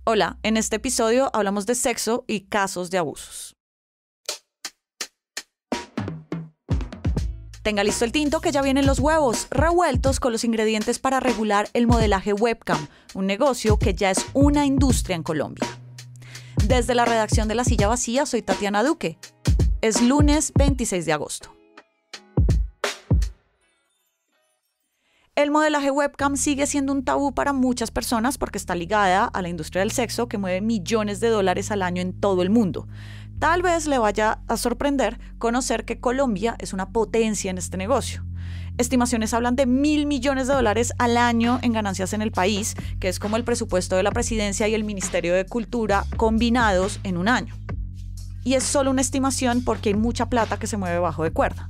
Hola, en este episodio hablamos de sexo y casos de abusos. Tenga listo el tinto que ya vienen los huevos revueltos con los ingredientes para regular el modelaje webcam, un negocio que ya es una industria en Colombia. Desde la redacción de La Silla Vacía, soy Tatiana Duque. Es lunes 26 de agosto. El modelaje webcam sigue siendo un tabú para muchas personas porque está ligada a la industria del sexo que mueve millones de dólares al año en todo el mundo. Tal vez le vaya a sorprender conocer que Colombia es una potencia en este negocio. Estimaciones hablan de $1.000 millones al año en ganancias en el país, que es como el presupuesto de la Presidencia y el Ministerio de Cultura combinados en un año. Y es solo una estimación porque hay mucha plata que se mueve bajo de cuerda.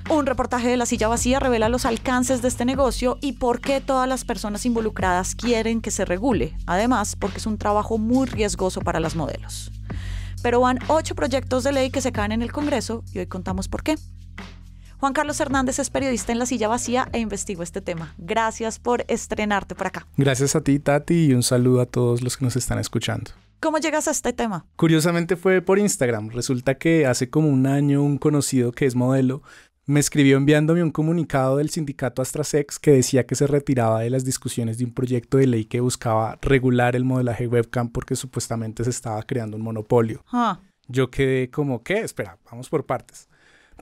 Un reportaje de La Silla Vacía revela los alcances de este negocio y por qué todas las personas involucradas quieren que se regule. Además, porque es un trabajo muy riesgoso para las modelos. Pero van 8 proyectos de ley que se caen en el Congreso y hoy contamos por qué. Juan Carlos Hernández es periodista en La Silla Vacía e investigó este tema. Gracias por estrenarte por acá. Gracias a ti, Tati, y un saludo a todos los que nos están escuchando. ¿Cómo llegas a este tema? Curiosamente fue por Instagram. Resulta que hace como un año un conocido que es modelo me escribió enviándome un comunicado del sindicato AstraSex que decía que se retiraba de las discusiones de un proyecto de ley que buscaba regular el modelaje webcam porque supuestamente se estaba creando un monopolio. Yo quedé como, ¿qué? Espera, vamos por partes.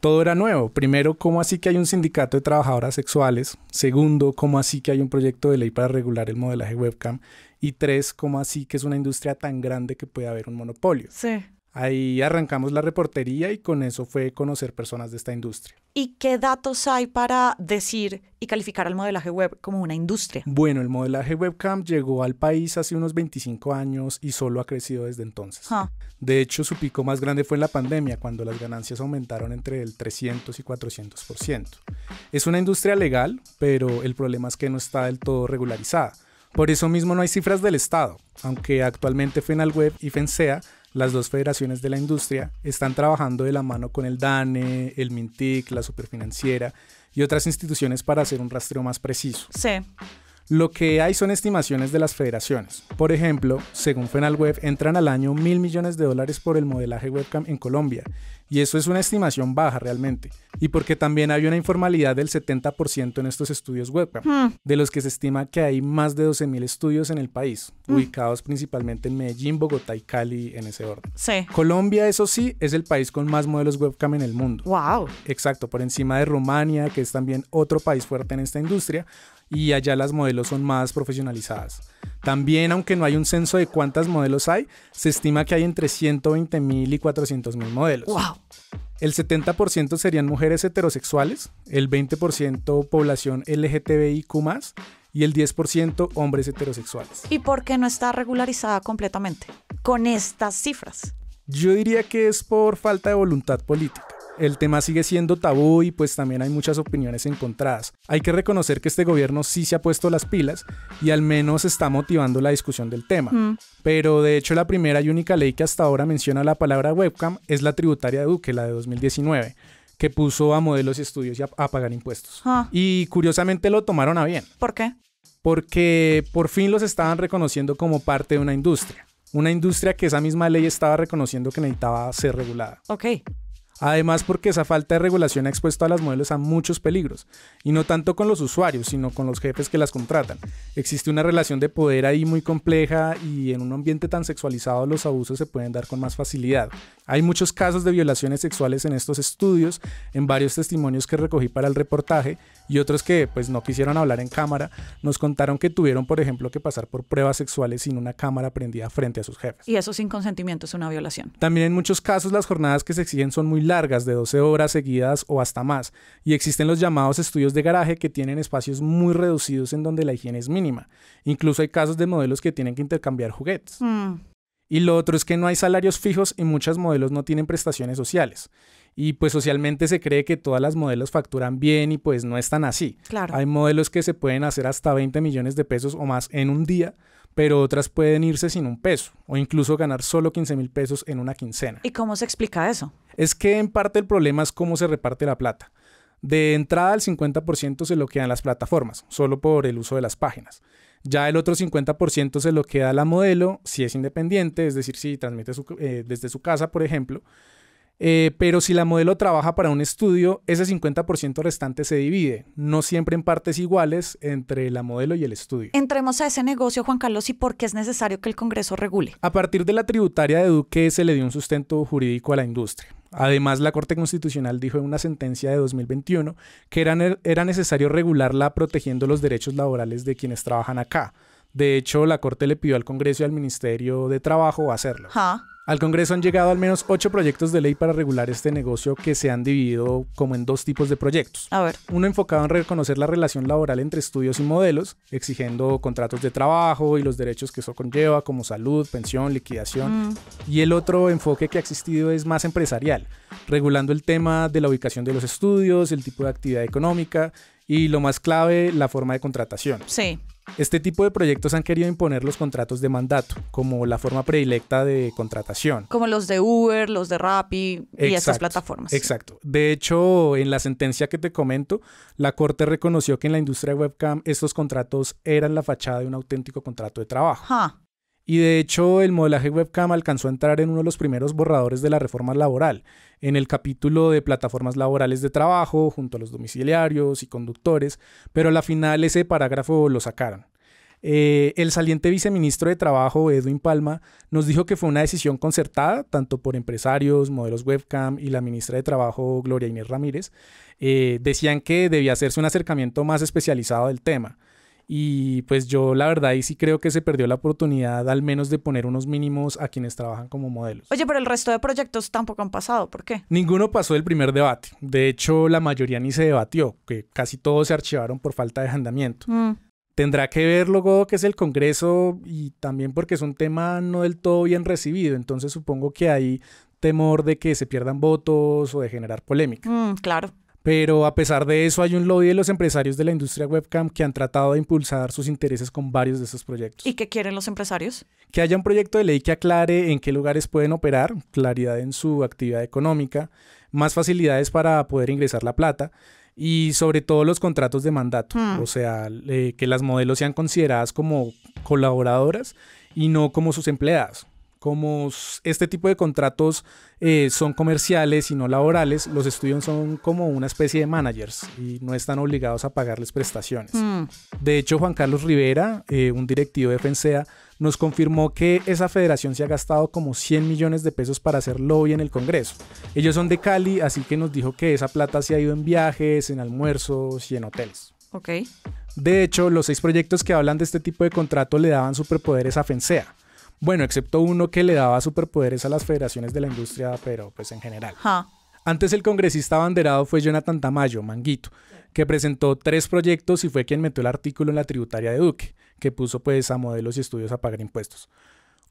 Todo era nuevo. Primero, ¿cómo así que hay un sindicato de trabajadoras sexuales? Segundo, ¿cómo así que hay un proyecto de ley para regular el modelaje webcam? Y 3, ¿cómo así que es una industria tan grande que puede haber un monopolio? Sí. Ahí arrancamos la reportería y con eso fue conocer personas de esta industria. ¿Y qué datos hay para decir y calificar al modelaje web como una industria? Bueno, el modelaje webcam llegó al país hace unos 25 años y solo ha crecido desde entonces. De hecho, su pico más grande fue en la pandemia, cuando las ganancias aumentaron entre el 300 y 400%. Es una industria legal, pero el problema es que no está del todo regularizada. Por eso mismo no hay cifras del Estado, aunque actualmente FENALWeb y FENSEA, las dos federaciones de la industria, están trabajando de la mano con el DANE, el MINTIC, la Superfinanciera y otras instituciones para hacer un rastreo más preciso. Sí. Lo que hay son estimaciones de las federaciones. Por ejemplo, según FENALWeb, entran al año $1.000 millones por el modelaje webcam en Colombia. Y eso es una estimación baja realmente. Y porque también hay una informalidad del 70% en estos estudios webcam, de los que se estima que hay más de 12.000 estudios en el país, ubicados principalmente en Medellín, Bogotá y Cali, en ese orden. Sí. Colombia, eso sí, es el país con más modelos webcam en el mundo. ¡Wow! Exacto, por encima de Rumania, que es también otro país fuerte en esta industria, y allá las modelos son más profesionalizadas. También, aunque no hay un censo de cuántas modelos hay, se estima que hay entre 120.000 y 400.000 modelos. ¡Wow! El 70% serían mujeres heterosexuales, el 20% población LGTBIQ+, y el 10% hombres heterosexuales. ¿Y por qué no está regularizada completamente con estas cifras? Yo diría que es por falta de voluntad política. El tema sigue siendo tabú y pues también hay muchas opiniones encontradas. Hay que reconocer que este gobierno sí se ha puesto las pilas y al menos está motivando la discusión del tema. Pero de hecho la primera y única ley que hasta ahora menciona la palabra webcam es la tributaria de Duque, la de 2019, que puso a modelos y estudios a pagar impuestos. Y curiosamente lo tomaron a bien. ¿Por qué? Porque por fin los estaban reconociendo como parte de una industria. Una industria que esa misma ley estaba reconociendo que necesitaba ser regulada. Ok. Además, porque esa falta de regulación ha expuesto a las modelos a muchos peligros, y no tanto con los usuarios, sino con los jefes que las contratan. Existe una relación de poder ahí muy compleja y en un ambiente tan sexualizado los abusos se pueden dar con más facilidad. Hay muchos casos de violaciones sexuales en estos estudios, en varios testimonios que recogí para el reportaje, y otros que pues no quisieron hablar en cámara, nos contaron que tuvieron, por ejemplo, que pasar por pruebas sexuales sin una cámara prendida frente a sus jefes. Y eso sin consentimiento es una violación. También en muchos casos las jornadas que se exigen son muy largas, de 12 horas seguidas o hasta más, y existen los llamados estudios de garaje que tienen espacios muy reducidos en donde la higiene es mínima. Incluso hay casos de modelos que tienen que intercambiar juguetes. Y lo otro es que no hay salarios fijos y muchas modelos no tienen prestaciones sociales. Y pues socialmente se cree que todas las modelos facturan bien y pues no es tan así. Claro. Hay modelos que se pueden hacer hasta 20 millones de pesos o más en un día, pero otras pueden irse sin un peso o incluso ganar solo 15.000 pesos en una quincena. ¿Y cómo se explica eso? Es que en parte el problema es cómo se reparte la plata. De entrada, el 50% se lo quedan las plataformas, solo por el uso de las páginas. Ya el otro 50% se lo queda a la modelo si es independiente, es decir, si transmite desde su casa, por ejemplo. Pero si la modelo trabaja para un estudio, ese 50% restante se divide, no siempre en partes iguales, entre la modelo y el estudio. Entremos a ese negocio, Juan Carlos, y por qué es necesario que el Congreso regule. A partir de la tributaria de Duque se le dio un sustento jurídico a la industria. Además, la Corte Constitucional dijo en una sentencia de 2021 que era necesario regularla protegiendo los derechos laborales de quienes trabajan acá. De hecho, la Corte le pidió al Congreso y al Ministerio de Trabajo hacerlo. Al Congreso han llegado al menos 8 proyectos de ley para regular este negocio que se han dividido como en 2 tipos de proyectos. A ver. Uno enfocado en reconocer la relación laboral entre estudios y modelos, exigiendo contratos de trabajo y los derechos que eso conlleva, como salud, pensión, liquidación. Y el otro enfoque que ha existido es más empresarial, regulando el tema de la ubicación de los estudios, el tipo de actividad económica y, lo más clave, la forma de contratación. Sí. Este tipo de proyectos han querido imponer los contratos de mandato como la forma predilecta de contratación. Como los de Uber, los de Rappi y estas plataformas. Exacto. De hecho, en la sentencia que te comento, la Corte reconoció que en la industria webcam estos contratos eran la fachada de un auténtico contrato de trabajo. Y de hecho, el modelaje webcam alcanzó a entrar en uno de los primeros borradores de la reforma laboral, en el capítulo de plataformas laborales de trabajo, junto a los domiciliarios y conductores, pero a la final ese parágrafo lo sacaron. El saliente viceministro de Trabajo, Edwin Palma, nos dijo que fue una decisión concertada, tanto por empresarios, modelos webcam y la ministra de Trabajo, Gloria Inés Ramírez. Decían que debía hacerse un acercamiento más especializado del tema. Y pues yo la verdad ahí sí creo que se perdió la oportunidad al menos de poner unos mínimos a quienes trabajan como modelos. Oye, pero el resto de proyectos tampoco han pasado, ¿por qué? Ninguno pasó el primer debate. De hecho, la mayoría ni se debatió, que casi todos se archivaron por falta de agendamiento. Tendrá que ver luego que es el Congreso y también porque es un tema no del todo bien recibido, entonces supongo que hay temor de que se pierdan votos o de generar polémica. Claro. Pero a pesar de eso hay un lobby de los empresarios de la industria webcam que han tratado de impulsar sus intereses con varios de estos proyectos. ¿Y qué quieren los empresarios? Que haya un proyecto de ley que aclare en qué lugares pueden operar, claridad en su actividad económica, más facilidades para poder ingresar la plata y sobre todo los contratos de mandato. O sea, que las modelos sean consideradas como colaboradoras y no como sus empleadas. Como este tipo de contratos son comerciales y no laborales, los estudios son como una especie de managers y no están obligados a pagarles prestaciones. De hecho, Juan Carlos Rivera, un directivo de FENSEA, nos confirmó que esa federación se ha gastado como 100 millones de pesos para hacer lobby en el Congreso. Ellos son de Cali, así que nos dijo que esa plata se ha ido en viajes, en almuerzos y en hoteles. Ok. De hecho, los 6 proyectos que hablan de este tipo de contrato le daban superpoderes a FENSEA. Bueno, excepto uno que le daba superpoderes a las federaciones de la industria, pero pues en general. Antes el congresista abanderado fue Jonathan Tamayo, Manguito, que presentó 3 proyectos y fue quien metió el artículo en la tributaria de Duque, que puso pues a modelos y estudios a pagar impuestos.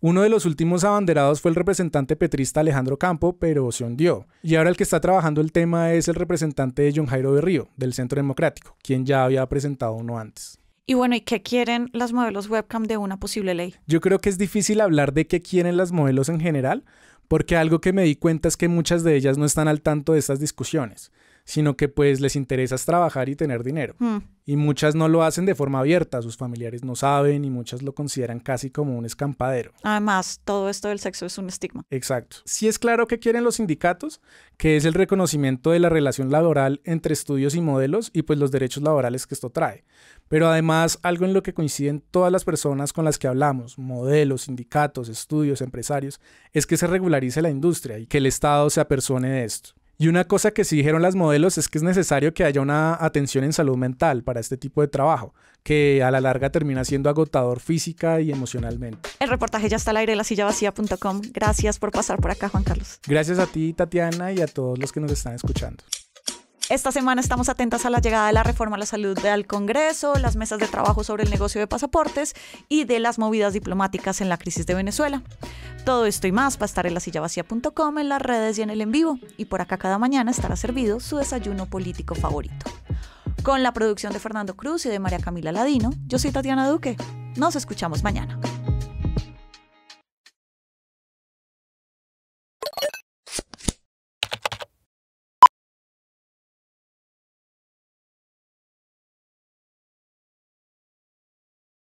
Uno de los últimos abanderados fue el representante petrista Alejandro Campo, pero se hundió. Y ahora el que está trabajando el tema es el representante de John Jairo Berrío, del Centro Democrático, quien ya había presentado uno antes. Y bueno, ¿y qué quieren las modelos webcam de una posible ley? Yo creo que es difícil hablar de qué quieren las modelos en general, porque algo que me di cuenta es que muchas de ellas no están al tanto de estas discusiones, sino que pues les interesa trabajar y tener dinero. Y muchas no lo hacen de forma abierta, sus familiares no saben y muchas lo consideran casi como un escampadero. Además, todo esto del sexo es un estigma. Exacto. Sí es claro que quieren los sindicatos, que es el reconocimiento de la relación laboral entre estudios y modelos y pues los derechos laborales que esto trae. Pero además, algo en lo que coinciden todas las personas con las que hablamos, modelos, sindicatos, estudios, empresarios, es que se regularice la industria y que el Estado se apersone de esto. Y una cosa que sí dijeron las modelos es que es necesario que haya una atención en salud mental para este tipo de trabajo, que a la larga termina siendo agotador física y emocionalmente. El reportaje ya está al aire en lasillavacía.com. Gracias por pasar por acá, Juan Carlos. Gracias a ti, Tatiana, y a todos los que nos están escuchando. Esta semana estamos atentas a la llegada de la reforma a la salud al Congreso, las mesas de trabajo sobre el negocio de pasaportes y de las movidas diplomáticas en la crisis de Venezuela. Todo esto y más va a estar en lasillavacía.com, en las redes y en el en vivo. Y por acá cada mañana estará servido su desayuno político favorito. Con la producción de Fernando Cruz y de María Camila Ladino, yo soy Tatiana Duque. Nos escuchamos mañana.